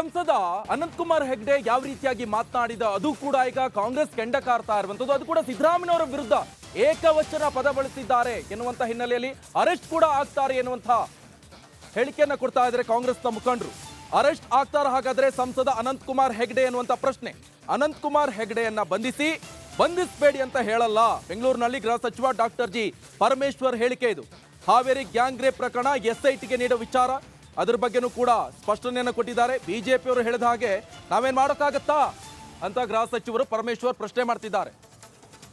ಸಂಸದ ಅನಂತಕುಮಾರ್ ಹೆಗ್ಡೆ ಯಾವ ರೀತಿಯಾಗಿ ಮಾತನಾಡಿದ ಅದು ಕೂಡ ಈಗ ಕಾಂಗ್ರೆಸ್ ಕೆಂಡ ಕಾರ್ತಾ ಇರುವಂತದ್ದು. ಅದು ಕೂಡ ಸಿದ್ದರಾಮಯ್ಯನವರ ವಿರುದ್ಧ ಏಕವಚನ ಪದ ಬಳಸಿದ್ದಾರೆ ಎನ್ನುವಂತ ಹಿನ್ನೆಲೆಯಲ್ಲಿ ಅರೆಸ್ಟ್ ಕೂಡ ಆಗ್ತಾರೆ ಎನ್ನುವಂತ ಹೇಳಿಕೆಯನ್ನ ಕೊಡ್ತಾ ಇದ್ದಾರೆ ಕಾಂಗ್ರೆಸ್ನ ಮುಖಂಡರು. ಅರೆಸ್ಟ್ ಆಗ್ತಾರ ಹಾಗಾದ್ರೆ ಸಂಸದ ಅನಂತಕುಮಾರ್ ಹೆಗ್ಡೆ ಎನ್ನುವಂತ ಪ್ರಶ್ನೆ. ಅನಂತಕುಮಾರ್ ಹೆಗ್ಡೆಯನ್ನ ಬಂಧಿಸಬೇಡಿ ಅಂತ ಹೇಳಲ್ಲ. ಬೆಂಗಳೂರಿನಲ್ಲಿ ಗೃಹ ಸಚಿವ ಡಾಕ್ಟರ್ ಜಿ ಪರಮೇಶ್ವರ್ ಹೇಳಿಕೆ ಇದು. ಹಾವೇರಿ ಗ್ಯಾಂಗ್ ರೇಪ್ ಪ್ರಕರಣ SITಗೆ ನೀಡೋ ವಿಚಾರ, ಅದ್ರ ಬಗ್ಗೆನೂ ಕೂಡ ಸ್ಪಷ್ಟನೆಯನ್ನು ಕೊಟ್ಟಿದ್ದಾರೆ. ಬಿಜೆಪಿಯವರು ಹೇಳಿದ ಹಾಗೆ ನಾವೇನ್ ಮಾಡೋಕ್ಕಾಗತ್ತಾ ಅಂತ ಗೃಹ ಸಚಿವರು ಪರಮೇಶ್ವರ್ ಪ್ರಶ್ನೆ ಮಾಡ್ತಿದ್ದಾರೆ.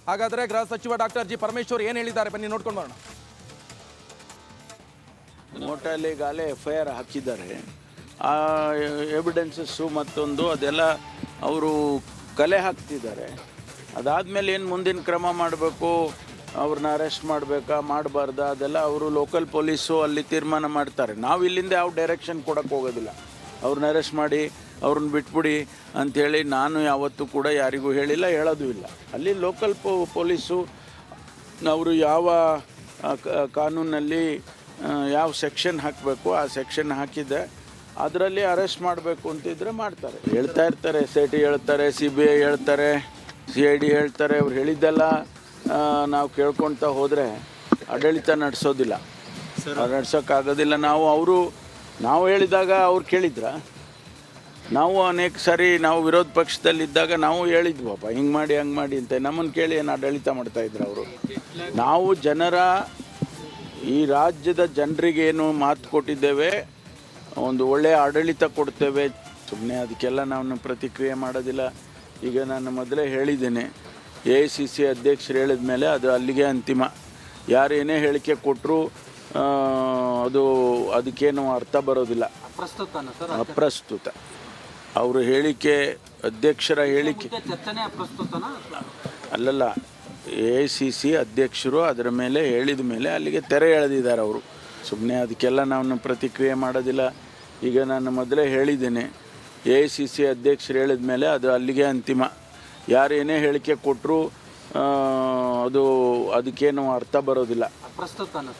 ಹಾಗಾದ್ರೆ ಗೃಹ ಸಚಿವ ಡಾಕ್ಟರ್ ಜಿ ಪರಮೇಶ್ವರ್ ಏನ್ ಹೇಳಿದ್ದಾರೆ ಬನ್ನಿ ನೋಡ್ಕೊಂಡು ಬರೋಣ. ಮೋಟಲ್ಲಿ ಈಗಾಗಲೇ FIR ಹಾಕಿದ್ದಾರೆ. ಆ ಎವಿಡೆನ್ಸಸ್ಸು ಮತ್ತೊಂದು ಅದೆಲ್ಲ ಅವರು ಕಲೆ ಹಾಕ್ತಿದ್ದಾರೆ. ಅದಾದಮೇಲೆ ಏನು ಮುಂದಿನ ಕ್ರಮ ಮಾಡಬೇಕು, ಅವ್ರನ್ನ ಅರೆಸ್ಟ್ ಮಾಡಬೇಕಾ ಮಾಡಬಾರ್ದಾ ಅದೆಲ್ಲ ಅವರು ಲೋಕಲ್ ಪೊಲೀಸು ಅಲ್ಲಿ ತೀರ್ಮಾನ ಮಾಡ್ತಾರೆ. ನಾವು ಇಲ್ಲಿಂದ ಯಾವ ಡೈರೆಕ್ಷನ್ ಕೊಡೋಕ್ಕೆ ಹೋಗೋದಿಲ್ಲ. ಅವ್ರನ್ನ ಅರೆಸ್ಟ್ ಮಾಡಿ ಅವ್ರನ್ನ ಬಿಟ್ಬಿಡಿ ಅಂಥೇಳಿ ನಾನು ಯಾವತ್ತೂ ಕೂಡ ಯಾರಿಗೂ ಹೇಳಿಲ್ಲ, ಹೇಳೋದು ಇಲ್ಲ. ಅಲ್ಲಿ ಲೋಕಲ್ ಪೊಲೀಸು ಅವರು ಯಾವ ಕಾನೂನಲ್ಲಿ ಯಾವ ಸೆಕ್ಷನ್ ಹಾಕಬೇಕು ಆ ಸೆಕ್ಷನ್ ಹಾಕಿದ್ದೆ ಅದರಲ್ಲಿ ಅರೆಸ್ಟ್ ಮಾಡಬೇಕು ಅಂತಿದ್ರೆ ಮಾಡ್ತಾರೆ. ಹೇಳ್ತಾ ಇರ್ತಾರೆ, SIT ಹೇಳ್ತಾರೆ, CBI ಹೇಳ್ತಾರೆ, CID ಹೇಳ್ತಾರೆ. ಅವ್ರು ಹೇಳಿದ್ದೆಲ್ಲ ನಾವು ಕೇಳ್ಕೊಳ್ತಾ ಹೋದರೆ ಆಡಳಿತ ನಡೆಸೋದಿಲ್ಲ, ನಡ್ಸೋಕ್ಕಾಗೋದಿಲ್ಲ. ನಾವು ಹೇಳಿದಾಗ ಅವ್ರು ಕೇಳಿದ್ರ? ನಾವು ಅನೇಕ ಸಾರಿ ನಾವು ವಿರೋಧ ಪಕ್ಷದಲ್ಲಿದ್ದಾಗ ನಾವು ಹೇಳಿದ್ವಪ್ಪ ಹಿಂಗೆ ಮಾಡಿ ಹಂಗೆ ಮಾಡಿ ಅಂತ. ನಮ್ಮನ್ನು ಕೇಳಿ ಏನು ಆಡಳಿತ ಮಾಡ್ತಾಯಿದ್ರು ಅವರು? ನಾವು ಈ ರಾಜ್ಯದ ಜನರಿಗೇನು ಮಾತು ಕೊಟ್ಟಿದ್ದೇವೆ, ಒಂದು ಒಳ್ಳೆಯ ಆಡಳಿತ ಕೊಡ್ತೇವೆ. ಸುಮ್ಮನೆ ಅದಕ್ಕೆಲ್ಲ ನಾನು ಪ್ರತಿಕ್ರಿಯೆ ಮಾಡೋದಿಲ್ಲ. ಈಗ ನಾನು ಮೊದಲೇ ಹೇಳಿದ್ದೇನೆ, AICC ಅಧ್ಯಕ್ಷರು ಹೇಳಿದ ಮೇಲೆ ಅದು ಅಲ್ಲಿಗೆ ಅಂತಿಮ. ಯಾರೇನೇ ಹೇಳಿಕೆ ಕೊಟ್ಟರು ಅದಕ್ಕೇನು ಅರ್ಥ ಬರೋದಿಲ್ಲ, ಅಪ್ರಸ್ತುತ. ಅವರು ಹೇಳಿಕೆ, ಅಧ್ಯಕ್ಷರ ಹೇಳಿಕೆ ಅಲ್ಲಲ್ಲ, AICC ಅಧ್ಯಕ್ಷರು ಅದರ ಮೇಲೆ ಹೇಳಿದ ಮೇಲೆ ಅಲ್ಲಿಗೆ ತೆರೆ ಎಳೆದಿದ್ದಾರೆ ಅವರು. ಸುಮ್ಮನೆ ಅದಕ್ಕೆಲ್ಲ ನಾನು ಪ್ರತಿಕ್ರಿಯೆ ಮಾಡೋದಿಲ್ಲ. ಈಗ ನಾನು ಮೊದಲೇ ಹೇಳಿದ್ದೇನೆ, AICC ಅಧ್ಯಕ್ಷರು ಹೇಳಿದ ಮೇಲೆ ಅದು ಅಲ್ಲಿಗೆ ಅಂತಿಮ. ಯಾರೇನೇ ಹೇಳಿಕೆ ಕೊಟ್ಟರು ಅದಕ್ಕೇನು ಅರ್ಥ ಬರೋದಿಲ್ಲ,